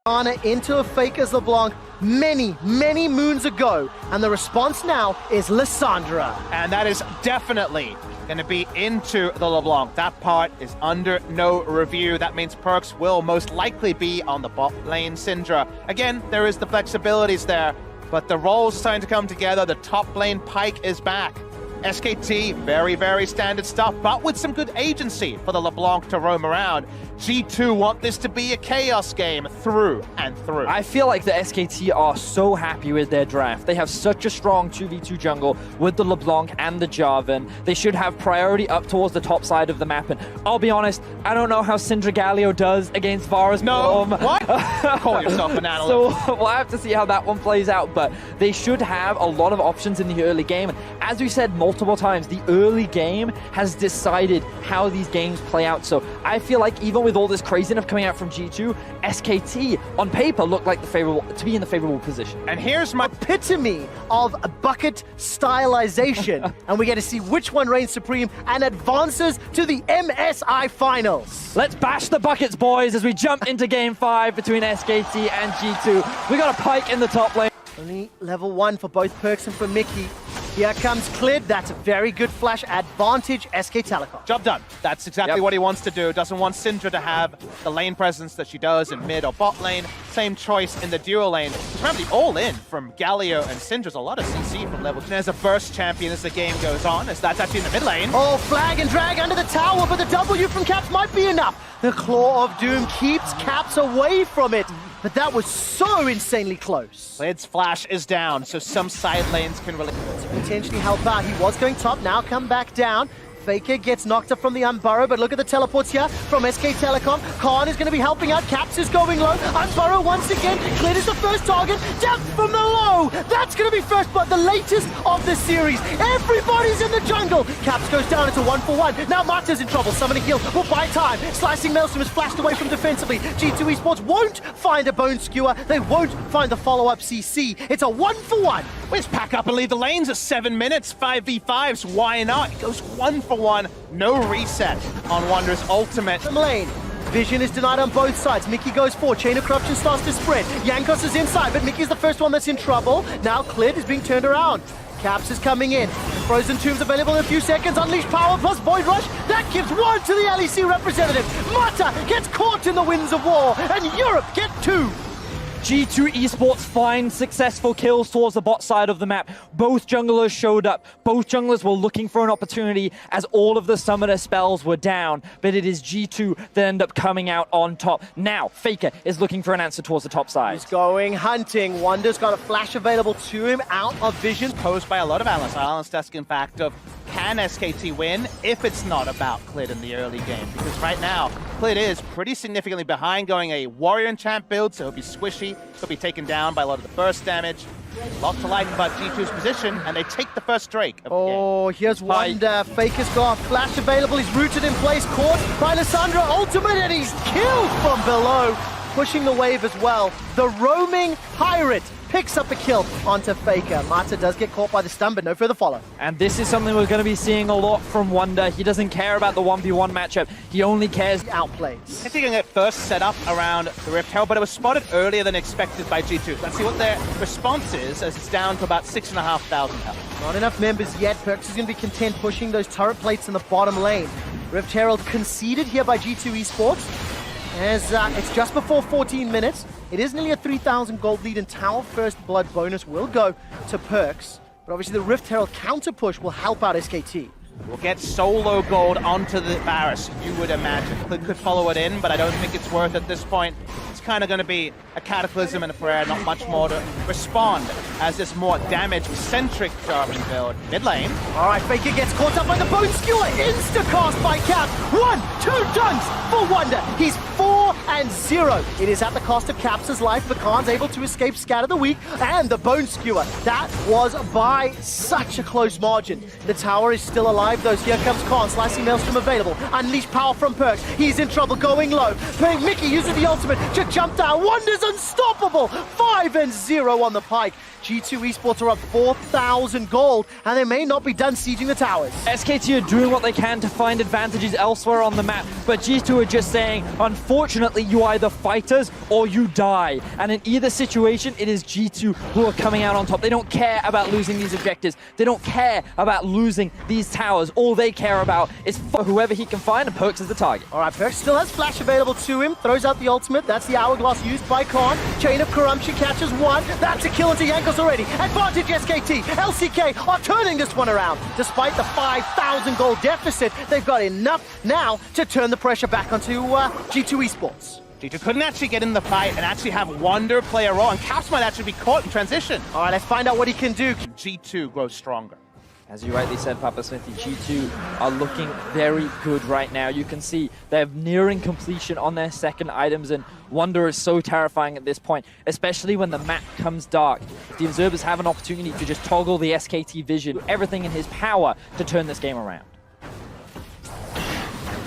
Ana into a Faker's LeBlanc many moons ago, and the response now is Lissandra. And that is definitely going to be into the LeBlanc. That part is under no review. That means Perkz will most likely be on the bot lane Syndra. Again, there is the flexibilities there, but the roles starting to come together. The top lane Pyke is back. SKT, very standard stuff, but with some good agency for the LeBlanc to roam around. G2 want this to be a chaos game through and through. I feel like the SKT are so happy with their draft. They have such a strong 2v2 jungle with the LeBlanc and the Jarvan. They should have priority up towards the top side of the map. And I'll be honest, I don't know how Syndra Galio does against Vara's Palm. What? Call yourself an analyst. So we'll have to see how that one plays out, but they should have a lot of options in the early game. As we said multiple times, the early game has decided how these games play out. So I feel like even with all this craziness coming out from G2, SKT on paper look like to be in the favorable position. And here's my epitome of a bucket stylization, and we get to see which one reigns supreme and advances to the MSI finals. Let's bash the buckets, boys, as we jump into game 5 between SKT and G2. We got a Pyke in the top lane. Only level 1 for both Perkz and for Mickey. Here comes Clid. That's a very good flash advantage, SK Telecom. job done. That's exactly what he wants to do. Doesn't want Syndra to have the lane presence that she does in mid or bot lane. Same choice in the duo lane. Remember, the all-in from Galio and Syndra's a lot of CC from level 2. There's a burst champion as the game goes on, as that's actually in the mid lane. Oh, flag and drag under the tower, but the W from Caps might be enough. The Claw of Doom keeps Caps away from it. But that was so insanely close. Lid's flash is down, so some side lanes can really potentially help out. He was going top, now come back down. Faker gets knocked up from the Unburrow, but look at the teleports here from SK Telecom. Khan is going to be helping out. Caps is going low. Unburrow once again. Clid is the first target. Depth from the low. That's going to be first, but the latest of the series. Everybody's in the jungle. Caps goes down. It's a 1-for-1. Now Mata's in trouble. Summoning heal will buy time. Slicing Maelstrom is flashed away from defensively. G2 Esports won't find a Bone Skewer. They won't find the follow-up CC. It's a 1-for-1. Let's pack up and leave the lanes at 7 minutes. 5v5s. Why not? It goes 1-for-1. No reset on Wonder's ultimate. Lane. Vision is denied on both sides. Mickey goes forward. Chain of Corruption starts to spread. Jankos is inside, but Mickey's the first one that's in trouble. Now Clid is being turned around. Caps is coming in. Frozen Tombs available in a few seconds. Unleash Power plus Void Rush. That gives one to the LEC representative. Mata gets caught in the winds of war, and Europe get 2. G2 Esports find successful kills towards the bot side of the map. Both junglers showed up. Both junglers were looking for an opportunity as all of the summoner spells were down. But it is G2 that end up coming out on top. Now, Faker is looking for an answer towards the top side. He's going hunting. Wonder's got a flash available to him out of vision. Posed by a lot of analysts. Analysts asking, in fact, of can SKT win if it's not about Clid in the early game? Because right now, Clid is pretty significantly behind, going a warrior enchant build, so he'll be squishy. He'll be taken down by a lot of the burst damage. A lot to like about G2's position, and they take the first Drake of the game. Here's Wonder. Faker's got flash available. He's rooted in place, caught by Lissandra. Ultimate, and he's killed from below. Pushing the wave as well. The roaming pirate picks up the kill onto Faker. Mata does get caught by the stun, but no further follow. And this is something we're going to be seeing a lot from Wonder. He doesn't care about the 1v1 matchup. He only cares outplays. I think it first set up around the Rift Herald, but it was spotted earlier than expected by G2. Let's see what their response is, as it's down to about 6,500 health. Not enough members yet. Perkz is going to be content pushing those turret plates in the bottom lane. Rift Herald conceded here by G2 Esports. As it's just before 14 minutes. It is nearly a 3,000 gold lead, and Tower First Blood bonus will go to Perkz. But obviously the Rift Herald counter push will help out SKT. We'll get solo gold onto the Varus, you would imagine. Clid could follow it in, but I don't think it's worth at this point. It's kind of going to be a Cataclysm and a Prayer, not much more to respond as this more damage-centric Jarvan build. Mid lane. All right, Faker gets caught up by the Bone Skewer. Insta-cast by Cap. 1, 2 dunks for Wonder. He's 4-0. It is at the cost of Caps' life, but Khan's able to escape Scatter the Weak and the Bone Skewer. That was by such a close margin. The tower is still alive, though. Here comes Khan, slicing Maelstrom available. Unleash power from Perkz. He's in trouble, going low. Mickey uses the ultimate to jump down. Wonder's unstoppable. 5-0 on the Pyke. G2 Esports are up 4,000 gold, and they may not be done sieging the towers. SKT are doing what they can to find advantages elsewhere on the map, but G2 are just saying, unfortunately, unfortunately, you either fighters or you die. And in either situation, it is G2 who are coming out on top. They don't care about losing these objectives. They don't care about losing these towers. All they care about is for whoever he can find, and Perks is the target. All right, Perks still has flash available to him. Throws out the ultimate. That's the hourglass used by Khan. Chain of Corruption catches one. That's a kill into Jankos already. Advantage SKT. LCK are turning this one around. Despite the 5,000 gold deficit, they've got enough now to turn the pressure back onto G2 Esports. G2 couldn't actually get in the fight and actually have Wonder play a role, and Caps might actually be caught in transition. All right, let's find out what he can do. G2 grows stronger. As you rightly said, Papa Smithy, G2 are looking very good right now. You can see they're nearing completion on their second items, and Wonder is so terrifying at this point, especially when the map comes dark. The Observers have an opportunity to just toggle the SKT vision, everything in his power to turn this game around.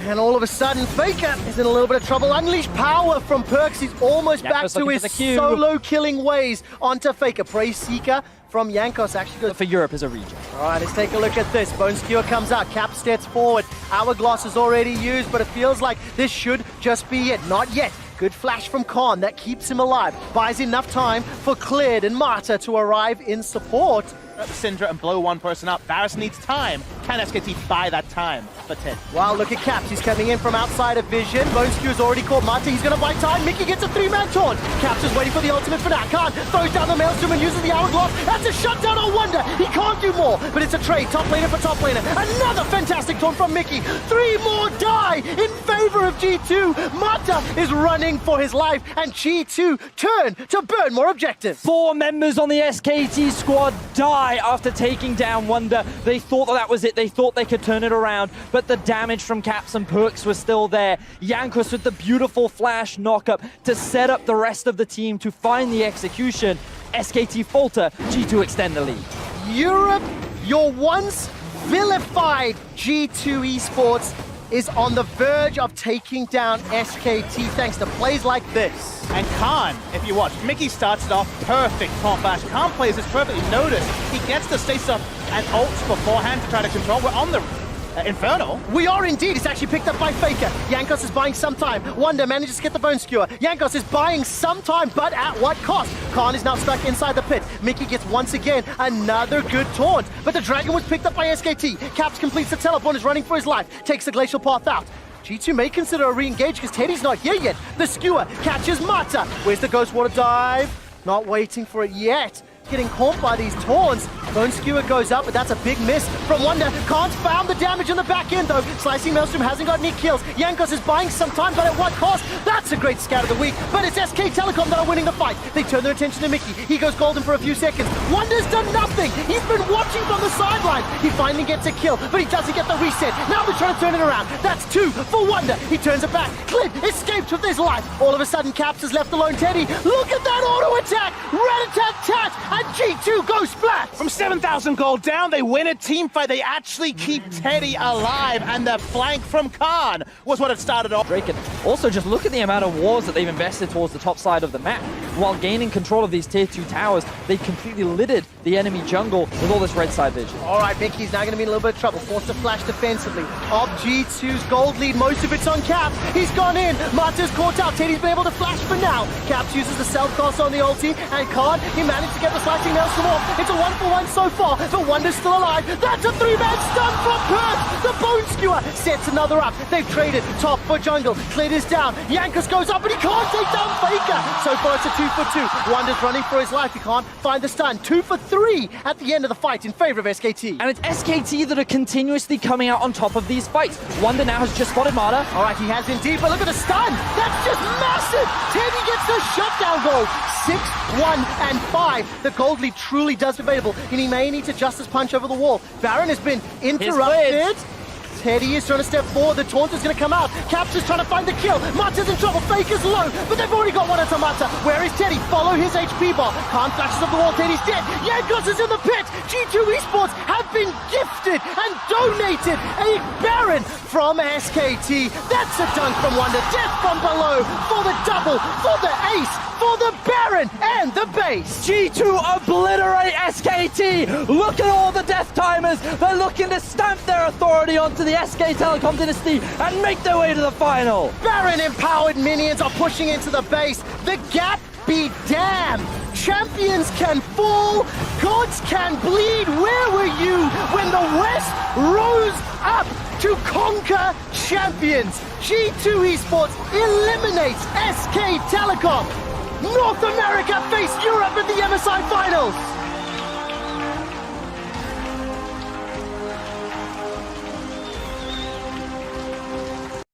And all of a sudden, Faker is in a little bit of trouble. Unleash power from Perks. He's almost back to his solo killing ways onto Faker. Praise Seeker from Jankos actually goes for Europe as a region. All right, let's take a look at this. Bone Skewer comes out. Cap steps forward. Hourglass is already used, but it feels like this should just be it. Not yet. Good flash from Khan. That keeps him alive. Buys enough time for Cleared and Marta to arrive in support. Syndra and blow one person up. Varus needs time. Can SKT buy that time for 10? Wow, look at Caps. He's coming in from outside of vision. Bone Skew's already caught Marta. He's going to buy time. Mickey gets a 3-man taunt. Caps is waiting for the ultimate for that. Khan throws down the Maelstrom and uses the Hourglass. That's a shutdown on Wonder. He can't do more, but it's a trade. Top laner for top laner. Another fantastic taunt from Mickey. 3 more die in favor of G2. Marta is running for his life, and G2 turn to burn more objectives. 4 members on the SKT squad die after taking down Wonder. They thought that was it. They thought they could turn it around, but the damage from Caps and Perks was still there. Jankos with the beautiful flash knockup to set up the rest of the team to find the execution. SKT falter, G2 extend the lead. Europe, your once vilified G2 Esports is on the verge of taking down SKT thanks to plays like this. And Khan, if you watch, Mickey starts it off perfect taunt flash. Khan plays this perfectly. Notice he gets the stay stuff and ults beforehand to try to control. We're on the Infernal. We are indeed. It's actually picked up by Faker. Jankos is buying some time. Wonder manages to get the Bone Skewer. Jankos is buying some time, but at what cost? Khan is now stuck inside the pit. Mickey gets once again another good taunt, but the Dragon was picked up by SKT. Caps completes the teleport, is running for his life, takes the Glacial Path out. G2 may consider a re-engage because Teddy's not here yet. The Skewer catches Marta. Where's the Ghost Water dive? Not waiting for it yet. Getting caught by these taunts. Bone Skewer goes up, but that's a big miss from Wonder. Khan's found the damage on the back end, though. Slicing Maelstrom hasn't got any kills. Jankos is buying some time, but at what cost? That's a great scout of the week, but it's SK Telecom that are winning the fight. They turn their attention to Mickey. He goes golden for a few seconds. Wonder's done nothing. He's been watching from the sidelines. He finally gets a kill, but he doesn't get the reset. Now they're trying to turn it around. That's 2 for Wonder. He turns it back. Clint escapes with his life. All of a sudden, Caps has left alone Teddy. Look at that auto attack. Rat-a-tat-tat, and G2 goes splat. From 7,000 gold down, they win a team fight. They actually keep Teddy alive, and the flank from Khan was what it started off. Drake, and also just look at the amount of wars that they've invested towards the top side of the map. While gaining control of these tier 2 towers, they completely littered the enemy jungle with all this red side vision. All right, Mickey's now going to be in a little bit of trouble. Forced to flash defensively. Of G2's gold lead, most of it's on Cap. He's gone in. Marta's caught out. Teddy's been able to flash for now. Caps uses the self-cast on the ulti, and Khan, he managed to get the slicing nails from off. It's a 1-for-1 so far, but Wonder's still alive. That's a 3-man stun from Perth. The Bone Skewer sets another up. They've traded top for jungle. Cleared is down. Jankos goes up, but he can't take down Faker. So far, it's a 2-for-2. Wonder's running for his life. He can't find the stun. 2-for-3 at the end of the fight in favor of SKT. And it's SKT that are continuously coming out on top of these fights. Wonder now has just spotted Marta. All right, he has indeed, but look at the stun. That's just massive. Teddy gets the shutdown goal. 6, 1, and 5. The gold lead truly does available, and he may need to Justice Punch over the wall. Baron has been interrupted. Teddy is trying to step forward. The taunt is going to come out. Caps is trying to find the kill. Marta's in trouble. Faker's low, but they've already got one onto Marta. Where is Teddy? Follow his HP bar. Khan flashes up the wall. Teddy's dead. Jankos is in the pit. G2 Esports have been gifted and donated a Baron from SKT. That's a dunk from Wonder. Death from below for the double, for the ace. for the Baron and the base. G2 obliterate SKT! Look at all the death timers! They're looking to stamp their authority onto the SK Telecom dynasty and make their way to the final! Baron empowered minions are pushing into the base. The gap be damned. Champions can fall, gods can bleed. Where were you when the West rose up to conquer champions? G2 Esports eliminates SK Telecom. North America face Europe in the MSI finals.